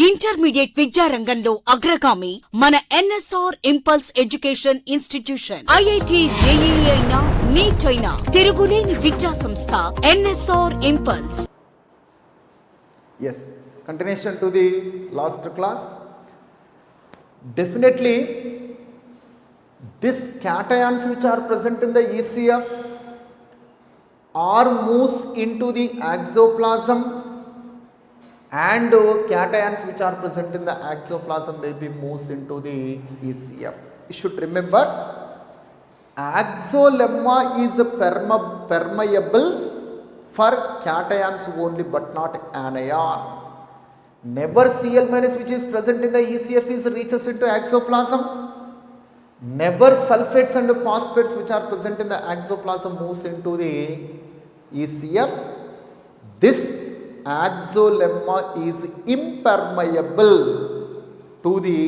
Intermediate విద్యారంగంలో అగ్రగామి మన NSR impulse education institution. IIT, JEE అయినా, నీట్ అయినా తిరుగులేని విద్యా సంస్థ NSR impulse. Yes, continuation to the last class. Definitely, these cations which are present in the ECF are moves into the exoplasm, and cations which are present in the exoplasm may be moves into the ECF. You should remember, exolemma is permeable for cations only but not anion. Never Cl- which is present in the ECF is reaches into exoplasm. Never sulfates and phosphates which are present in the exoplasm moves into the ECF. This exolemma is impermeable to the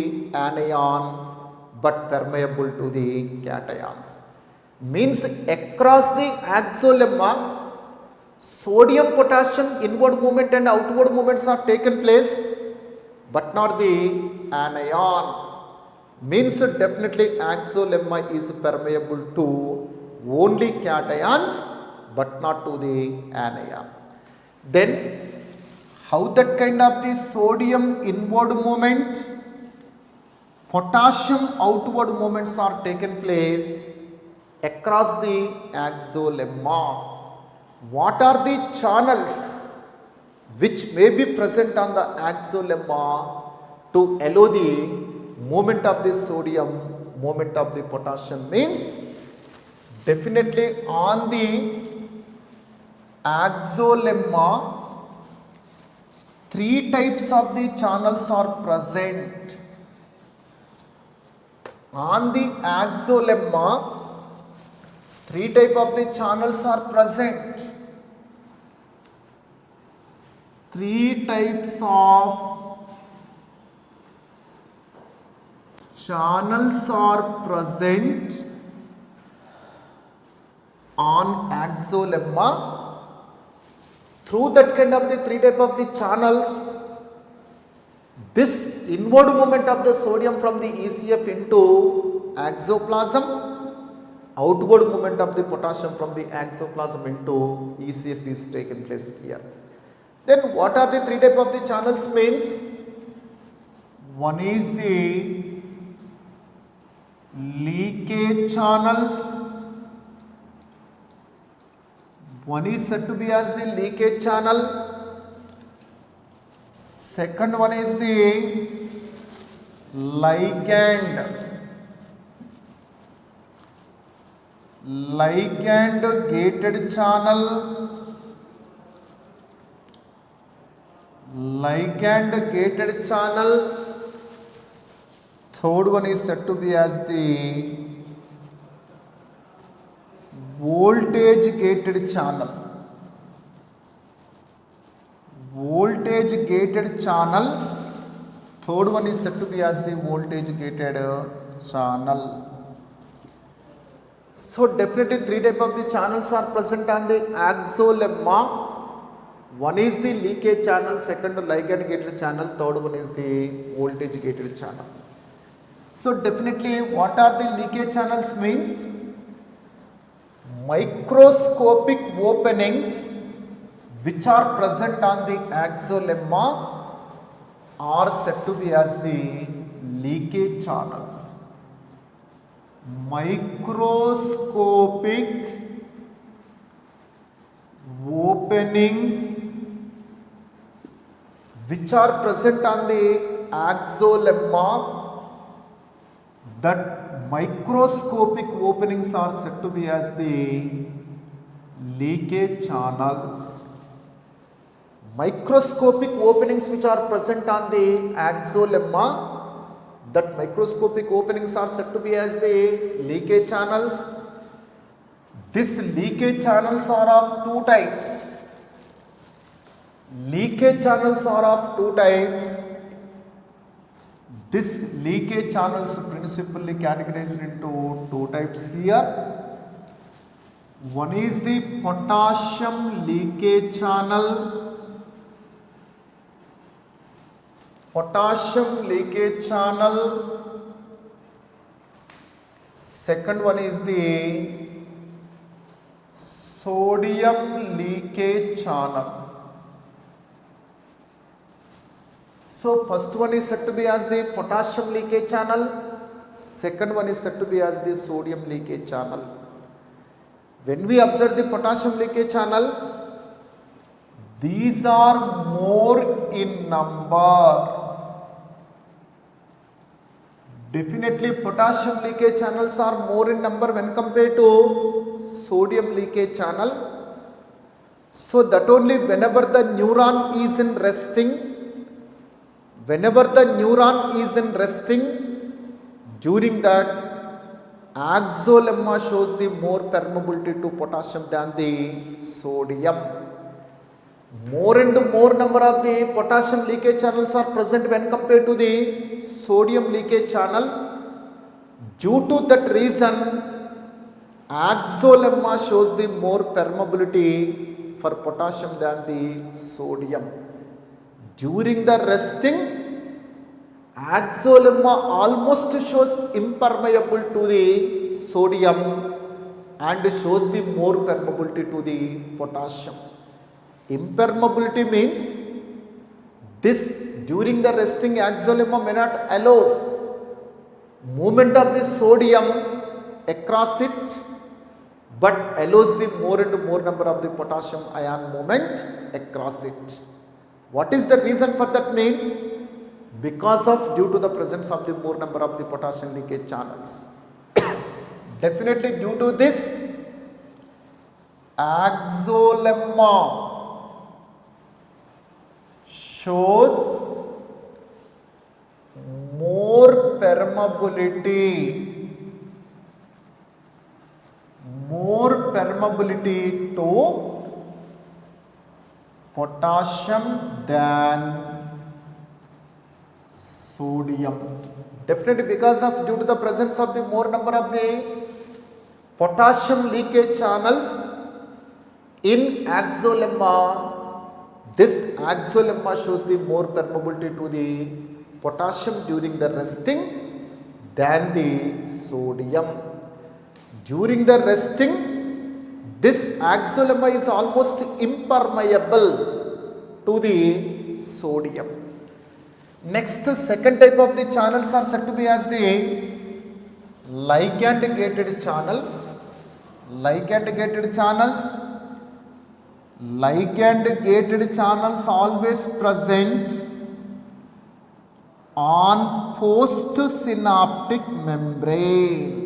anion but permeable to the cations. Means across the exolemma, sodium potassium inward movement and outward movements are taken place but not the anion. Means definitely exolemma is permeable to only cations but not to the anion. Then how that kind of the sodium inward movement, potassium outward movements are taken place across the exolemma? What are the channels which may be present on the exolemma to allow the movement of the sodium, movement of the potassium? Means definitely on the exolemma, three types of the channels are present. On the exolemma, three types of the channels are present. Three types of channels are present on exolemma. Through that kind of the three types of the channels, this inward movement of the sodium from the ECF into exoplasm, outward movement of the potassium from the exoplasm into ECF is taken place here. Then what are the three types of the channels? Means one is the leakage channels. One is said to be as the leakage channel. Second one is the ligand gated channel. Ligand gated channel. Third one is said to be as the voltage gated channel. Voltage gated channel. Third one is said to be as the voltage gated channel. So definitely three types of the channels are present on the exolemma. One is the leakage channel, second ligand gated channel, third one is the voltage gated channel. So definitely what are the leakage channels? Means microscopic openings which are present on the exolemma are said to be as the leakage channels. Microscopic openings which are present on the exolemma, that microscopic openings are said to be as the leakage channels. Microscopic openings which are present on the exolemma, that microscopic openings are said to be as the leakage channels. These leakage channels are of two types. Leakage channels are of two types. This leakage channels principally categorized into two types here. One is the potassium leakage channel. potassium leakage channel. Second one is the sodium leakage channel. So first one is said to be as the potassium leakage channel. Second one is said to be as the sodium leakage channel. When we observe the potassium leakage channel, these are more in number. Definitely potassium leakage channels are more in number when compared to sodium leakage channel. So that only whenever the neuron is in resting, during that axolemma shows the more permeability to potassium than the sodium. More and more number of the potassium leakage channels are present when compared to the sodium leakage channel. Due to that reason, axolemma shows the more permeability for potassium than the sodium. During the resting, axolemma almost shows impermeable to the sodium and shows the more permeability to the potassium. Impermeability means this during the resting axolemma may not allows movement of the sodium across it, but allows the more and more number of the potassium ion movement across it. What is the reason for that means? Because of due to the presence of the more number of the potassium leakage channels. Definitely due to this, axolemma shows more permeability to potassium than sodium. Definitely because of due to the presence of the more number of the potassium leakage channels in axolemma, this axolemma shows the more permeability to the potassium during the resting than the sodium. During the resting, this axolemma is almost impermeable to the sodium. Next, second type of the channels are said to be as the ligand gated channel. Ligand gated channels always present on postsynaptic membrane.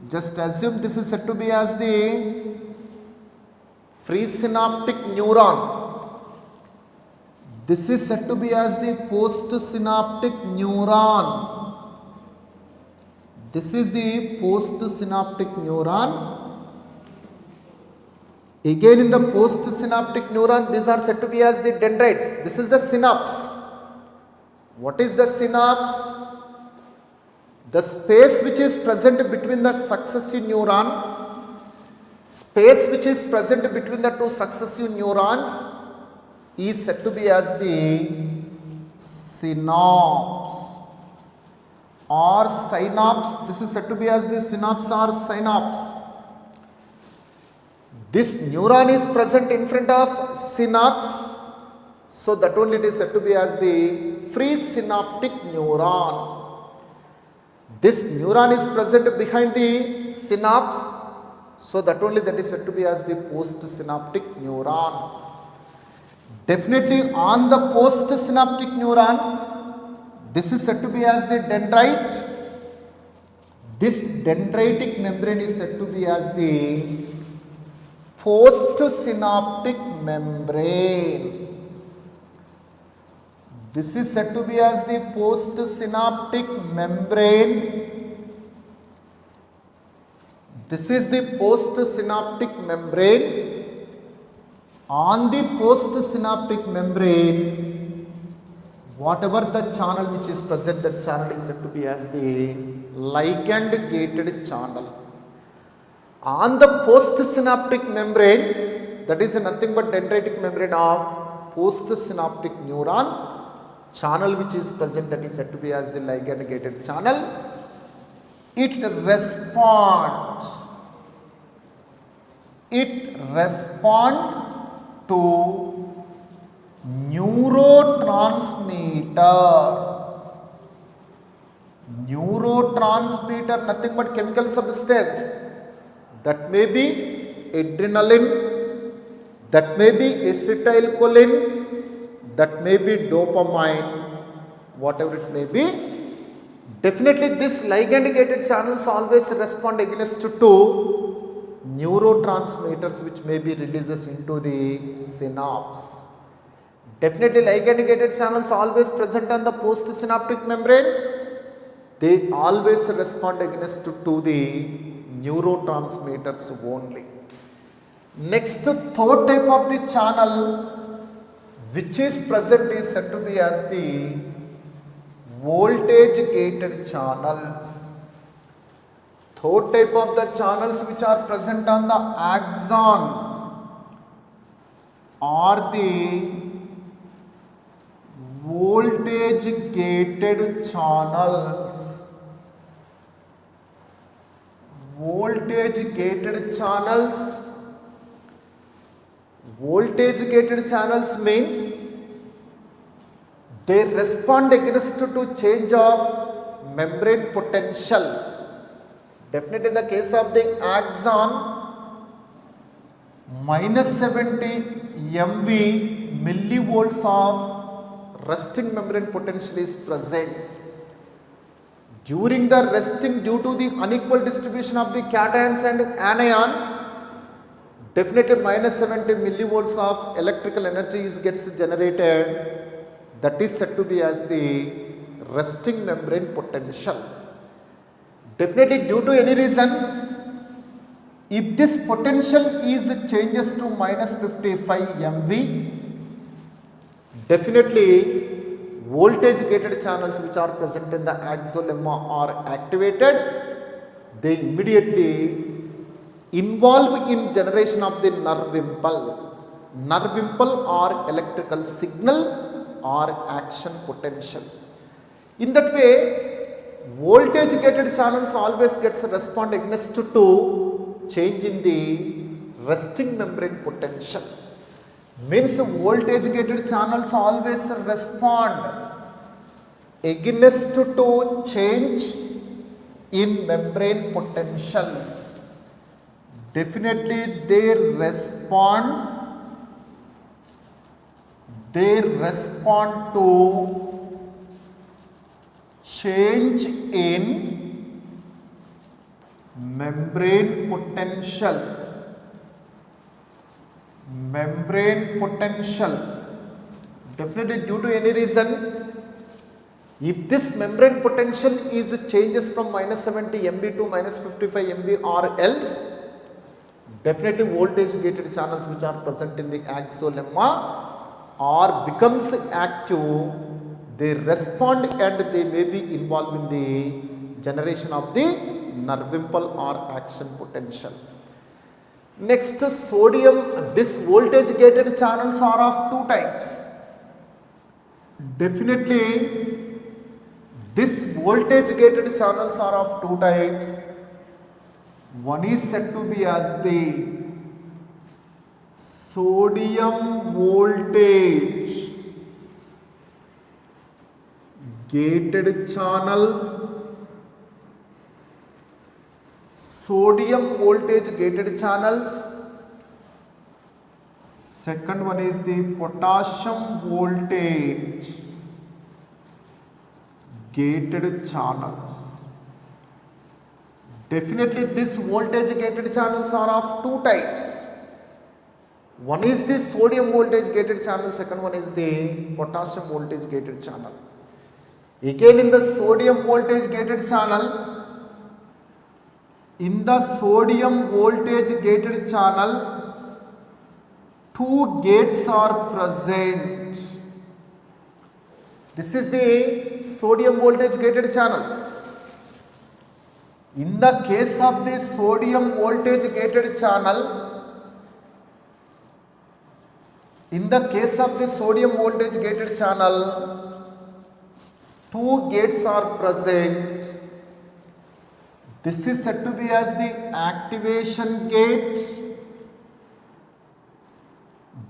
Just assume this is said to be as the free synaptic neuron. This is said to be as the postsynaptic neuron. This is the postsynaptic neuron. Again in the postsynaptic neuron, these are said to be as the dendrites. This is the synapse. What is the synapse? The space which is present between the successive neuron, space which is present between the two successive neurons is said to be as the synapse or synapse. This is said to be as the synapse or synapse. This neuron is present in front of synapse, so that only it is said to be as the free synaptic neuron. This neuron is present behind the synapse, so that only that is said to be as the postsynaptic neuron. Definitely on the postsynaptic neuron, this is said to be as the dendrite. This dendritic membrane is said to be as the postsynaptic membrane. This is said to be as the postsynaptic membrane. This is the postsynaptic membrane. On the postsynaptic membrane, whatever the channel which is present, that channel is said to be as the ligand gated channel. On the postsynaptic membrane, that is nothing but dendritic membrane of postsynaptic neuron. channel which is present, that is said to be as the ligand gated channel, it responds to neurotransmitter, nothing but chemical substance, that may be adrenaline, that may be acetylcholine, that may be dopamine, whatever it may be. Definitely this ligand gated channels always respond against to neurotransmitters which may be releases into the synapse. Definitely ligand gated channels always present on the postsynaptic membrane. They always respond against to the neurotransmitters only. Next, third type of the channel which is present is said to be as the voltage gated channels. Third type of the channels which are present on the axon are the voltage gated channels. Voltage gated channels. Voltage gated channels means they respond against to change of membrane potential. Definitely in the case of the axon, minus 70 MV millivolts of resting membrane potential is present. During the resting, due to the unequal distribution of the cations and anion, definitely minus 70 millivolts of electrical energy gets generated. That is said to be as the resting membrane potential. Definitely due to any reason, if this potential is changes to minus 55 MV, definitely voltage gated channels which are present in the axolemma are activated. They immediately involve in generation of the nerve impulse or electrical signal or action potential. In that way, voltage gated channels always gets respond against to change in the resting membrane potential. Means voltage gated channels always respond against to change in membrane potential. Definitely they respond to change in membrane potential. Definitely due to any reason, if this membrane potential is changes from minus 70 MV to minus 55 MV or else, definitely voltage gated channels which are present in the axolemma or becomes active. They respond and they may be involved in the generation of the nerve impulse or action potential. Next, sodium. This voltage gated channels are of two types. Definitely this voltage gated channels are of two types. One is said to be as the sodium voltage gated channel. Sodium voltage gated channels. Second one is the potassium voltage gated channels. Definitely these voltage gated channels are of two types. One is the sodium voltage gated channel, second one is the potassium voltage gated channel. Again in the sodium voltage gated channel, two gates are present. This is the sodium voltage gated channel. In the case of the sodium voltage gated channel, two gates are present, this is said to be as the activation gate,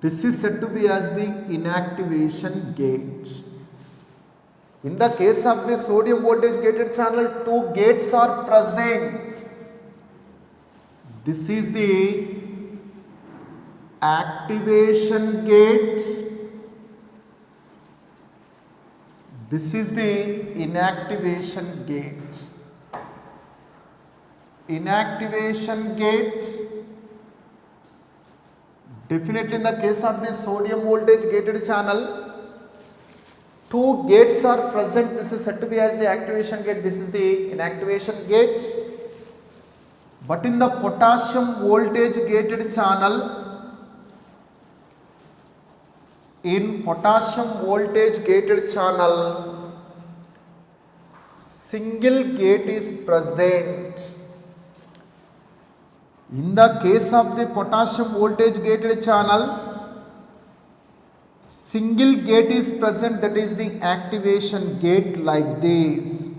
this is said to be as the inactivation gate. In the case of the sodium voltage gated channel, two gates are present. This is the activation gate, this is the inactivation gate. Inactivation gate, definitely in the case of the sodium voltage gated channel, two gates are present, this is said to be as the activation gate, this is the inactivation gate. But in the potassium voltage gated channel, in potassium voltage gated channel, single gate is present. In the case of the potassium voltage gated channel, single gate is present, that is the activation gate, like this.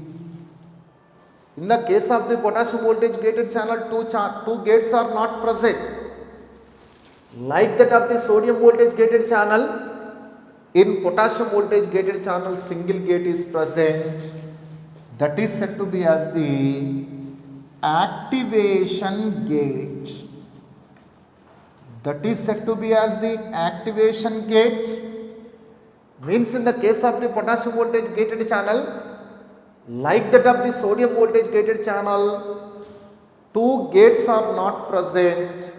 In the case of the potassium voltage gated channel, two gates are not present. Like that of the sodium voltage gated channel, in potassium voltage gated channel, single gate is present, that is said to be as the activation gate. That is said to be as the activation gate. Means in the case of the potassium voltage gated channel, like that of the sodium voltage gated channel, two gates are not present,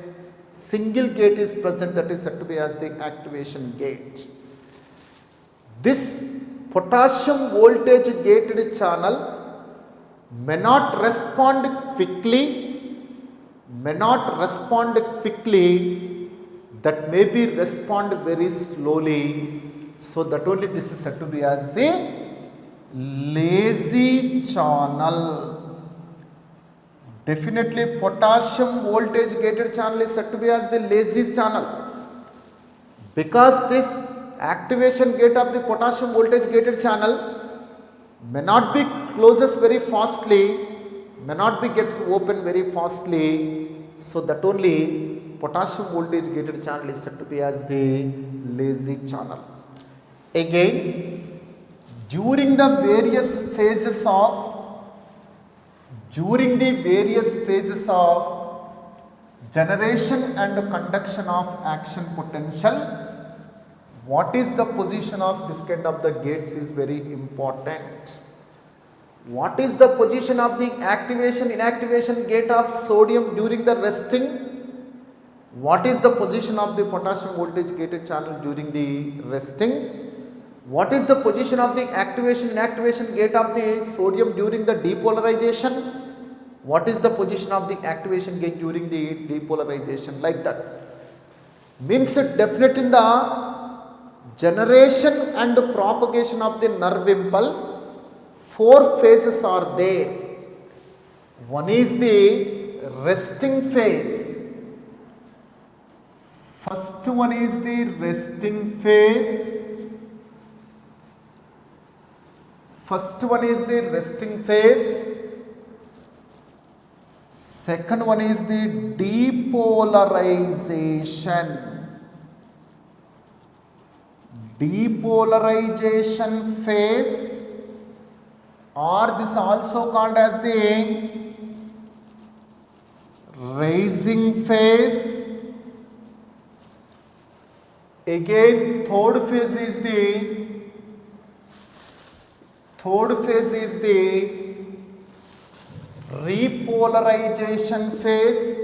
single gate is present, that is said to be as the activation gate. This potassium voltage gated channel may not respond quickly, that may be respond very slowly. So that only this is said to be as the lazy channel. Definitely potassium voltage gated channel is said to be as the lazy channel, because this activation gate of the potassium voltage gated channel may not be closes very fastly, may not be gets open very fastly. So that only potassium voltage gated channel is said to be as the lazy channel. Again, during the various phases of generation and conduction of action potential, what is the position of this kind of the gates is very important. What is the position of the activation inactivation gate of sodium during the resting? What is the position of the potassium voltage gated channel during the resting? What is the position of the activation inactivation gate of the sodium during the depolarization? What is the position of the activation gate during the depolarization? Like that. Means definitely in the generation and propagation of the nerve impulse, four phases are there. One is the resting phase. First one is the resting phase. Second one is the depolarization. Depolarization phase, or this also called as the rising phase. Again, third phase is the repolarization phase.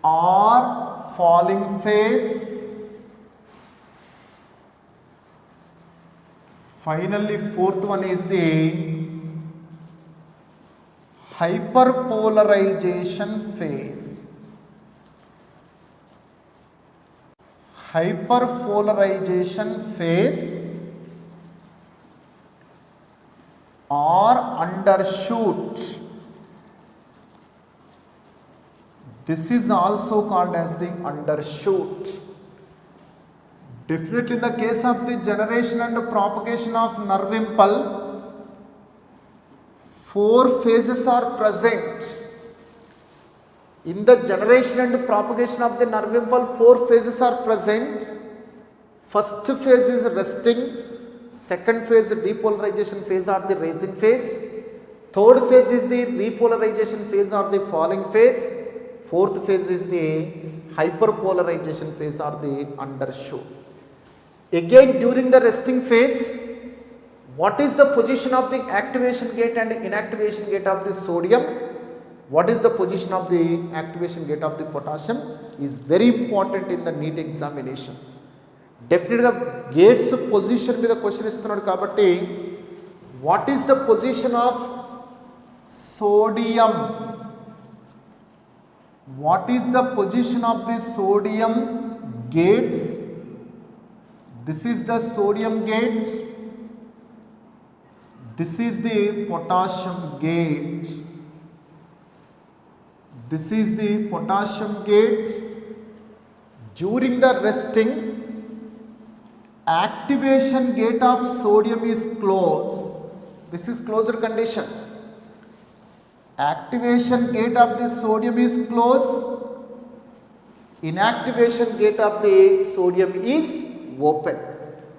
Or falling phase. Finally, fourth one is the hyperpolarization phase. Hyperpolarization phase or undershoot. This is also called as the undershoot. Definitely in the case of the generation and propagation of nerve impulse, 4 phases are present. In the generation and propagation of the nerve impulse, 4 phases are present. First phase is resting, second phase depolarization phase or the rising phase, third phase is the repolarization phase or the falling phase, fourth phase is the hyperpolarization phase or the undershoot. Again, during the resting phase, what is the position of the activation gate and inactivation gate of the sodium? What is the position of the activation gate of the potassium is very important in the NEET examination. Definitely the gates position మీద question ఇస్తున్నాడు కాబట్టి what is the position of sodium? What is the position of the sodium gates? This is the sodium gate. This is the potassium gate. This is the potassium gate. During the resting, activation gate of sodium is closed. This is closed condition. Activation gate of the sodium is closed. Inactivation gate of the sodium is open.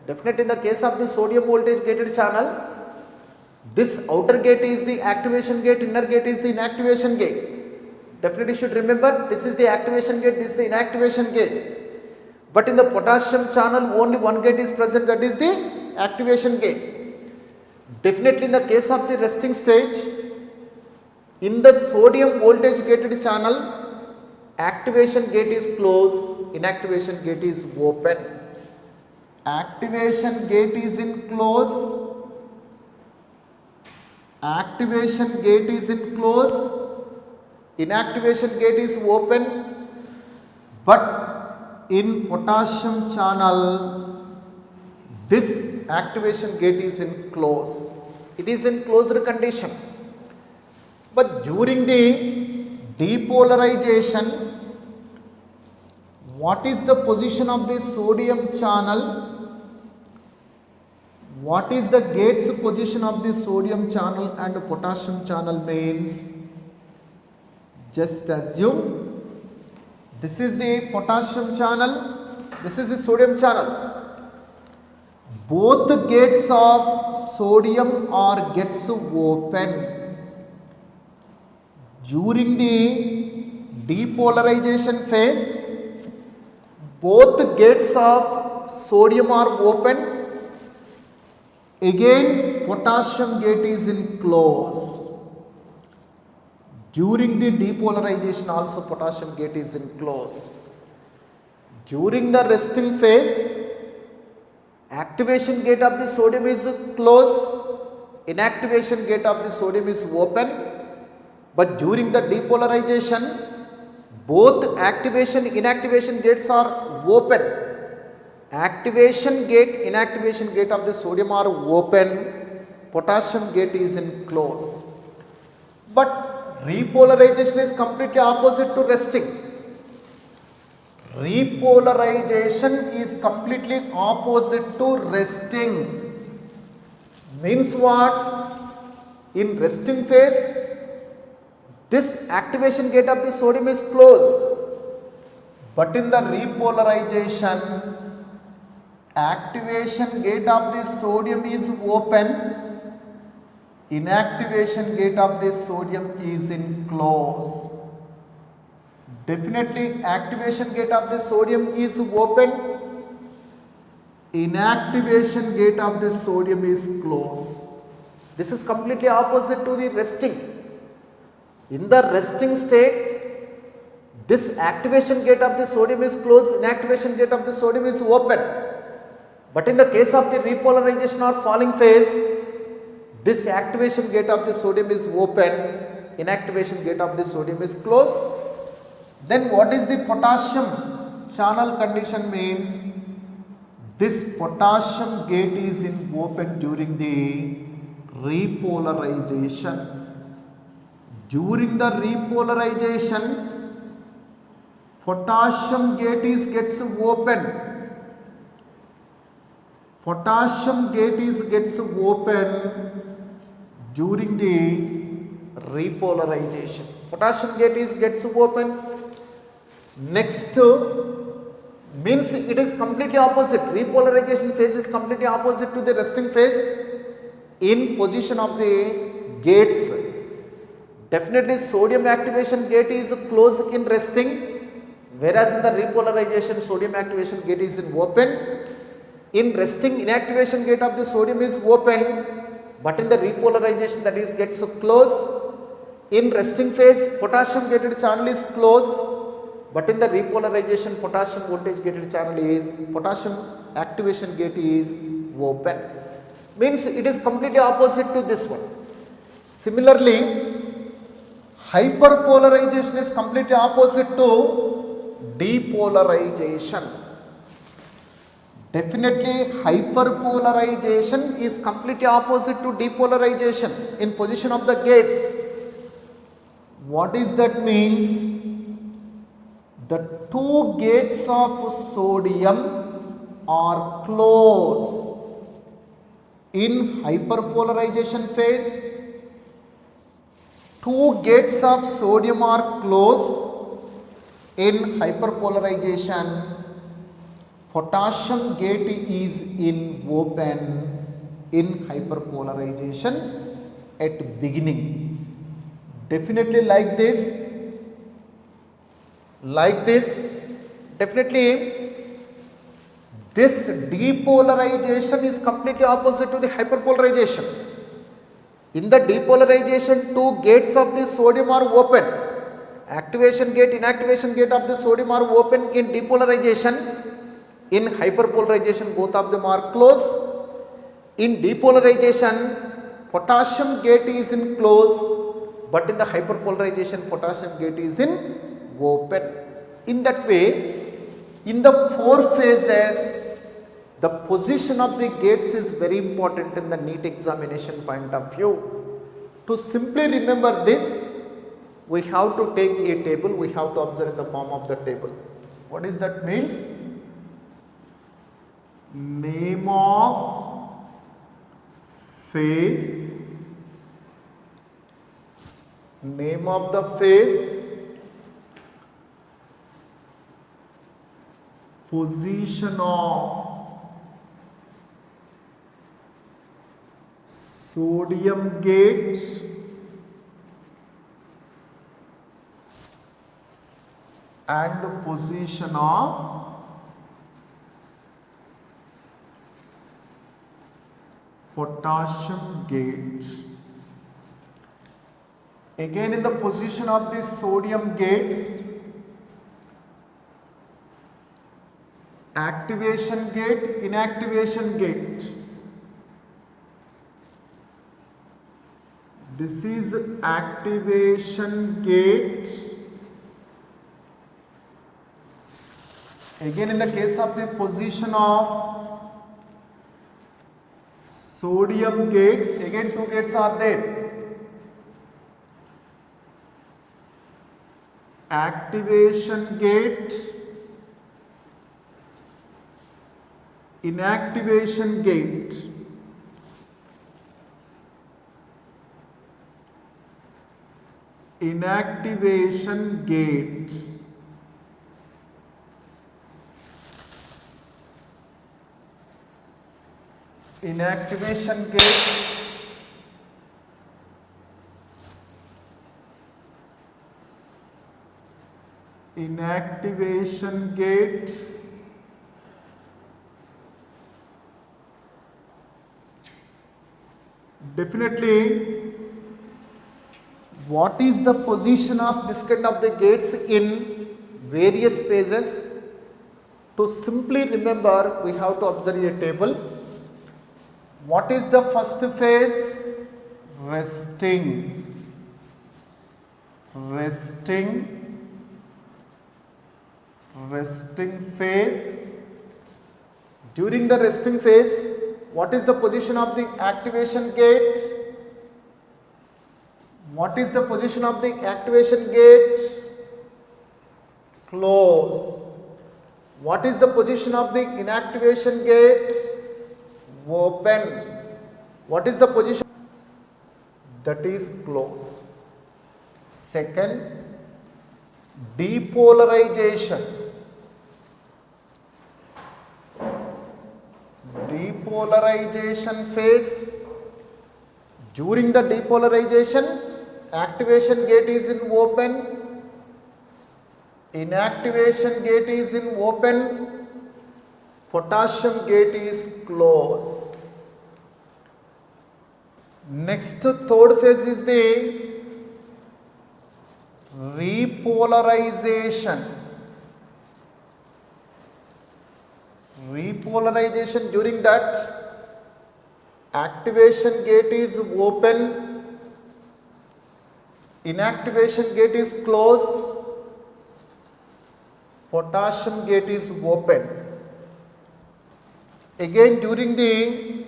Definitely in the case of the sodium voltage gated channel, this outer gate is the activation gate, inner gate is the inactivation gate. Definitely should remember, this is the activation gate, this is the inactivation gate. But in the potassium channel, only one gate is present, that is the activation gate. Definitely in the case of the resting stage, in the sodium voltage gated channel, activation gate is closed, inactivation gate is open. Activation gate is in close, activation gate is in close, inactivation gate is open, but in potassium channel this activation gate is in close. It is in closed condition. But during the depolarization, what is the position of the sodium channel? What is the gate's position of the sodium channel and potassium channel means? Just assume this is the potassium channel, this is the sodium channel. Both the gates of sodium are gets open. During the depolarization phase, both the gates of sodium are open. Again, potassium gate is in close. During the depolarization also potassium gate is in close. During the resting phase, activation gate of the sodium is closed, inactivation gate of the sodium is open. But during the depolarization, both activation inactivation gates are open. Activation gate, inactivation gate of the sodium are open, potassium gate is in close. But repolarization is completely opposite to resting. Repolarization is completely opposite to resting. Means what? In resting phase, this activation gate of the sodium is closed. But in the repolarization, activation gate of the sodium is open, inactivation gate of the sodium is in close. Definitely activation gate of the sodium is open, inactivation gate of the sodium is close. This is completely opposite to the resting. In the resting state, this activation gate of the sodium is closed, inactivation gate of the sodium is open. But in the case of the repolarization or falling phase, this activation gate of the sodium is open, inactivation gate of the sodium is closed. Then what is the potassium channel condition means? This potassium gate is in open during the repolarization. During the repolarization, potassium gate gets open. Potassium gate gets open during the repolarization. Potassium gate gets open. Next means it is completely opposite. Repolarization phase is completely opposite to the resting phase. In position of the gates, definitely sodium activation gate is closed in resting, whereas in the repolarization sodium activation gate is in open. In resting, inactivation gate of the sodium is open, but in the repolarization that is gets closed. In resting phase, potassium gated channel is closed, but in the repolarization potassium voltage gated channel is potassium activation gate is open. Means it is completely opposite to this one. Similarly, hyperpolarization is completely opposite to depolarization. Definitely hyperpolarization is completely opposite to depolarization in position of the gates. What is that means? The two gates of sodium are closed in hyperpolarization phase. Two gates of sodium are closed in hyperpolarization. Potassium gate is in open in hyperpolarization at beginning. Definitely like this. Definitely this depolarization is completely opposite to the hyperpolarization. In the depolarization, two gates of the sodium are open. Activation gate, inactivation gate of the sodium are open in depolarization. In hyperpolarization, both of them are closed. In depolarization, potassium gate is in close, but in the hyperpolarization, potassium gate is in open. In that way, in the four phases, the position of the gates is very important in the NEET examination point of view. To simply remember this, we have to take a table, we have to observe in the form of the table. What is that means? Name of phase, name of the phase, position of sodium gate and position of potassium gate. Again, in the position of the sodium gates, activation gate, inactivation gate. This is activation gate. Again, in the case of the position of sodium gate, again two gates are there. Activation gate, inactivation gate. Inactivation gate. Inactivation gate. Inactivation gate. Definitely, what is the position of this kind of the gates in various phases? To simply remember, we have to observe a table. What is the first phase? Resting. Resting phase. During the resting phase, what is the position of the activation gate? What is the position of the activation gate? close. What is the position of the inactivation gate? Open. What is the position? That is close. Second, depolarization. Depolarization phase. During the depolarization, activation gate is in open. Inactivation gate is in open, potassium gate is closed. Next, third phase is the repolarization. Repolarization, during that, activation gate is open, inactivation gate is closed, potassium gate is open. Again, during the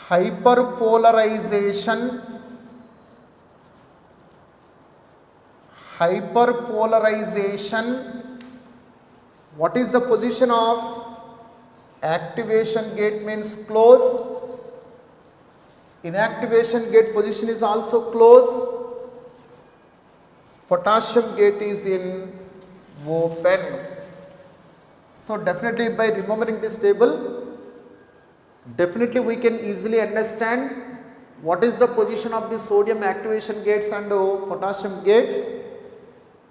hyperpolarization, what is the position of activation gate? Means close, inactivation gate position is also close, potassium gate is in open. So definitely by remembering this table, definitely we can easily understand what is the position of the sodium activation gates and potassium gates.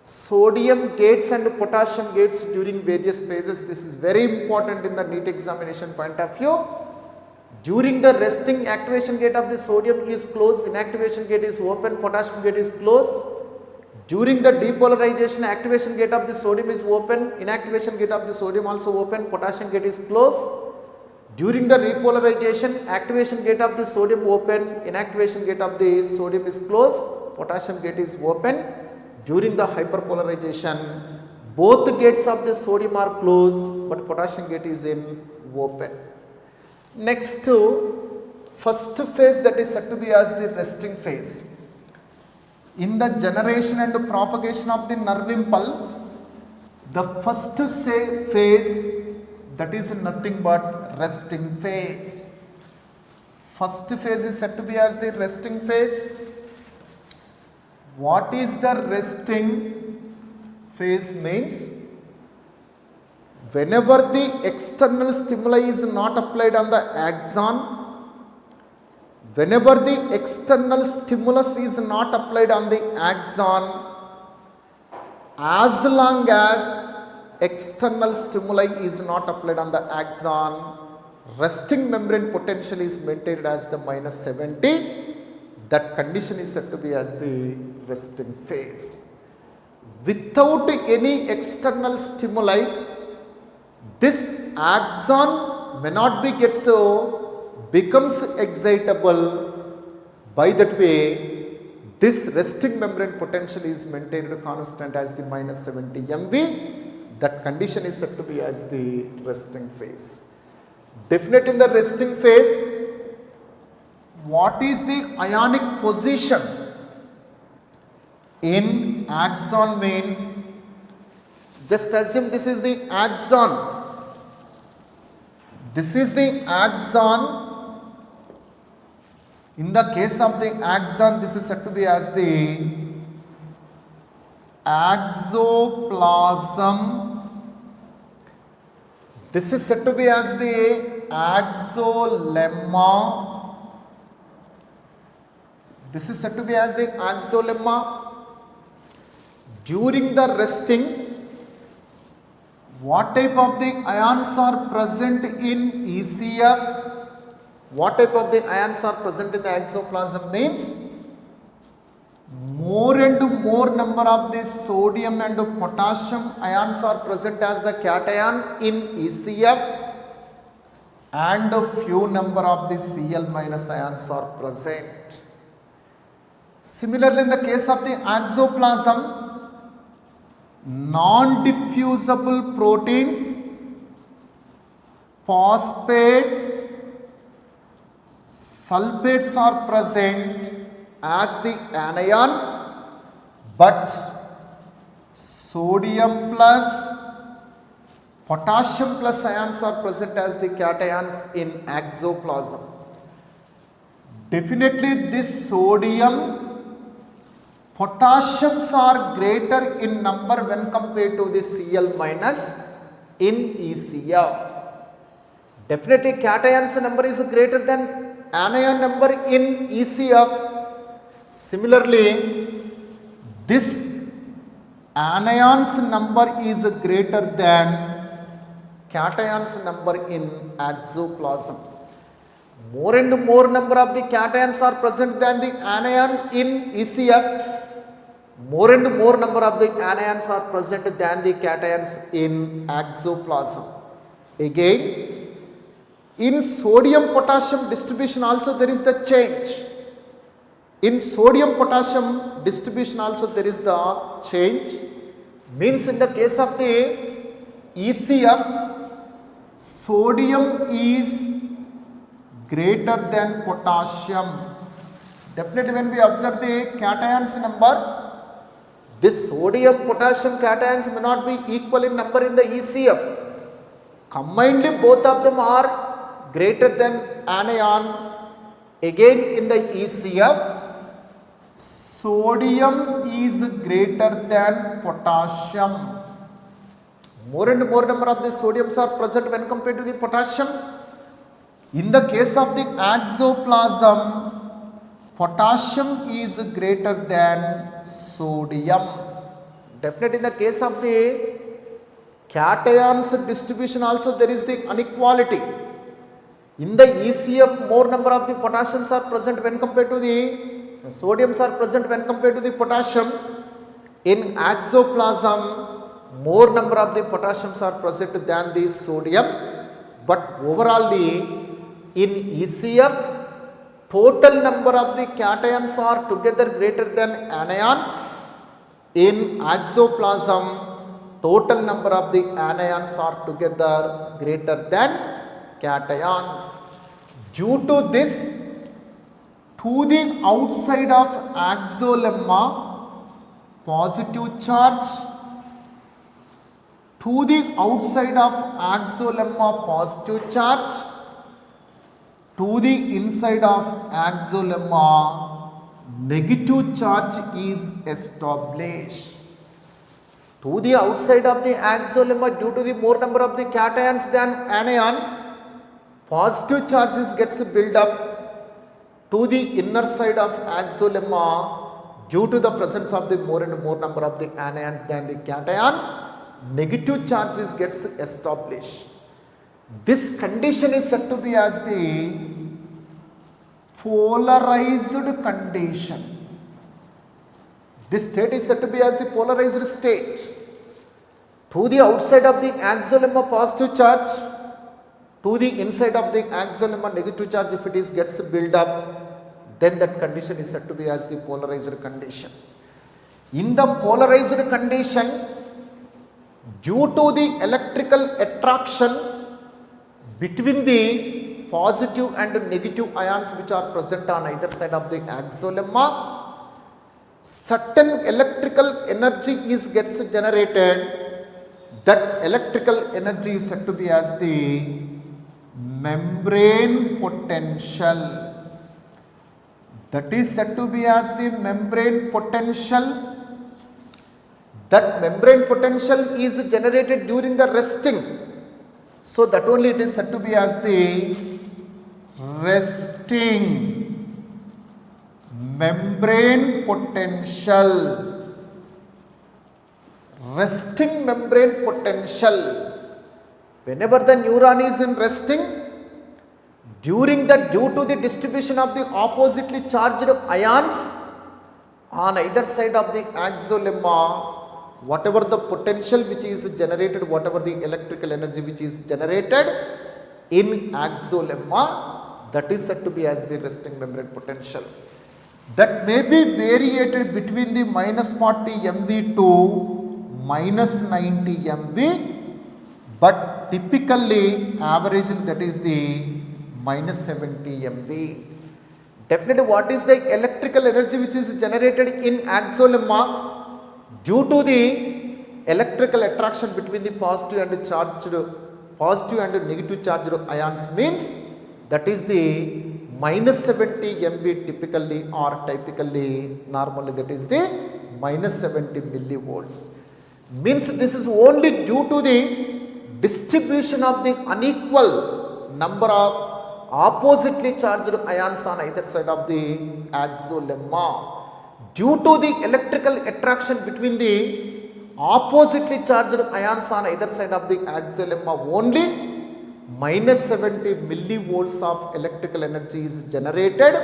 Sodium gates and potassium gates during various phases. This is very important in the NEET examination point of view. During the resting, activation gate of the sodium is closed, inactivation gate is open, potassium gate is closed. During the depolarization, activation gate of the sodium is open, inactivation gate of the sodium also open, potassium gate is closed. During the repolarization, activation gate of the sodium open, inactivation gate of the sodium is closed, potassium gate is open. During the hyperpolarization, both the gates of the sodium are closed, but potassium gate is in open. Next, first phase, that is said to be as the resting phase. In the generation and propagation of the nerve impulse, the first phase, that is nothing but resting phase. First phase is said to be as the resting phase. What is the resting phase? Means whenever the external stimuli is not applied on the axon, whenever the external stimulus is not applied on the axon, as long as external stimuli is not applied on the axon, resting membrane potential is maintained as the -70. That condition is said to be as the resting phase. Without any external stimuli, this axon may not be becomes excitable. By that way, this resting membrane potential is maintained constant as the -70 MV. That condition is said to be as the resting phase. Definite in the resting phase, what is the ionic position? In axon means, just assume this is the axon. This is the axon. In the case of the axon, this is said to be as the axoplasm. This is said to be as the axolemma. This is said to be as the axolemma. During the resting, what type of the ions are present in ECF? What type of the ions are present in the axoplasm means, more and more number of the sodium and potassium ions are present as the cation in ECF, and a few number of the Cl- ions are present. Similarly, in the case of the axoplasm, non-diffusible proteins, phosphates, sulfates are present as the anion, but sodium plus potassium plus ions are present as the cations in exoplasm. Definitely this sodium potassiums are greater in number when compared to the Cl minus in ECF. Definitely cations number is greater than anion number in ECF. Similarly, this anions number is greater than cations number in exoplasm. More and more number of the cations are present than the anion in ECF. More and more number of the anions are present than the cations in exoplasm. Again, in sodium potassium distribution also there is the change. In sodium potassium distribution also there is the change. Means in the case of the ECF, sodium is greater than potassium. Definitely when we observe the cations number, this sodium potassium cations may not be equal in number in the ECF. Combinedly both of them are greater than anion. Again in the ECF, sodium is greater than potassium. More and more number of the sodiums are present when compared to the potassium. In the case of the exoplasm, potassium is greater than sodium. Definitely in the case of the cations distribution also there is the inequality. In the ECF, more number of the potassiums are present when compared to the sodiums are present when compared to the potassium. In exoplasm, more number of the potassiums are present than the sodium. But overall, in ECF, total number of the cations are together greater than anion. In exoplasm, total number of the anions are together greater than cations. Due to this, to the outside of exolemma, positive charge, to the outside of exolemma, positive charge, to the inside of exolemma, negative charge is established. To the outside of the exolemma, due to the more number of the cations than anion, positive charges gets built up. To the inner side of exolemma, due to the presence of the more and more number of the anions than the cation, negative charges gets established. This condition is said to be as the polarized condition. This state is said to be as the polarized state. To the outside of the exolemma, positive charge, to the inside of the exolemma, negative charge, if it is gets built up, then that condition is said to be as the polarized condition. In the polarized condition, due to the electrical attraction between the positive and negative ions which are present on either side of the exolemma, certain electrical energy is gets generated. That electrical energy is said to be as the membrane potential. That is said to be as the membrane potential. That membrane potential is generated during the resting. So that only it is said to be as the resting membrane potential. Resting membrane potential. Whenever the neuron is in resting, during that, due to the distribution of the oppositely charged ions on either side of the exolemma, whatever the potential which is generated, whatever the electrical energy which is generated in exolemma, that is said to be as the resting membrane potential. That may be variated between the minus 40 MV to minus 90 MV, but typically averagely that is the minus 70 MV. Definitely what is the electrical energy which is generated in exolemma due to the electrical attraction between the positive and negative charged ions means that is the minus 70 MV typically or typically normally that is the minus 70 millivolts. Means this is only due to the distribution of the unequal number of oppositely charged ions on either side of the axial-lemma. Due to the electrical attraction between the oppositely charged ions on either side of the axial-lemma only minus 70 millivolts of electrical energy is generated.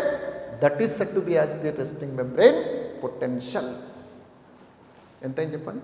That is said to be as the resting membrane potential. ఎంత చెప్పండి?